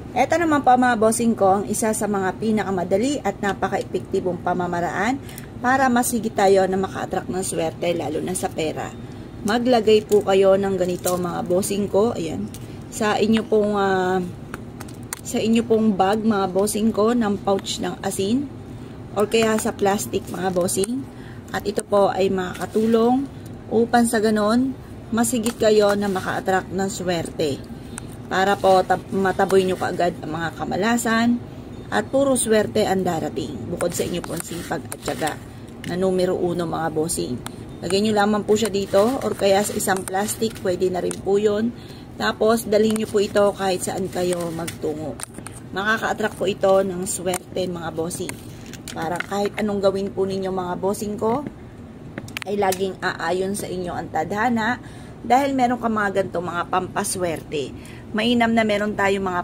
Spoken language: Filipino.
Ito naman po mga bossing ko, ang isa sa mga pinakamadali at napaka-epektibong pamamaraan para masigit tayo na maka-attract ng swerte lalo na sa pera. Maglagay po kayo ng ganito mga bossing ko, ayan, sa inyo pong bag mga bossing ko, ng pouch ng asin or kaya sa plastic mga bossing. At ito po ay makakatulong upang sa ganon masigit kayo na maka-attract ng swerte. Para po mataboy nyo kaagad ang mga kamalasan at puro swerte ang darating. Bukod sa inyo pong sipag at tiyaga na numero 1 mga bossing. Lagyan nyo lamang po siya dito or kaya sa isang plastic, pwede na rin po yun. Tapos dalhin nyo po ito kahit saan kayo magtungo. Makaka-attract po ito ng swerte mga bossing. Para kahit anong gawin po ninyo mga bossing ko, ay laging aayon sa inyo ang tadhana. Dahil meron ka mga ganito mga pampaswerte. Mainam na meron tayong mga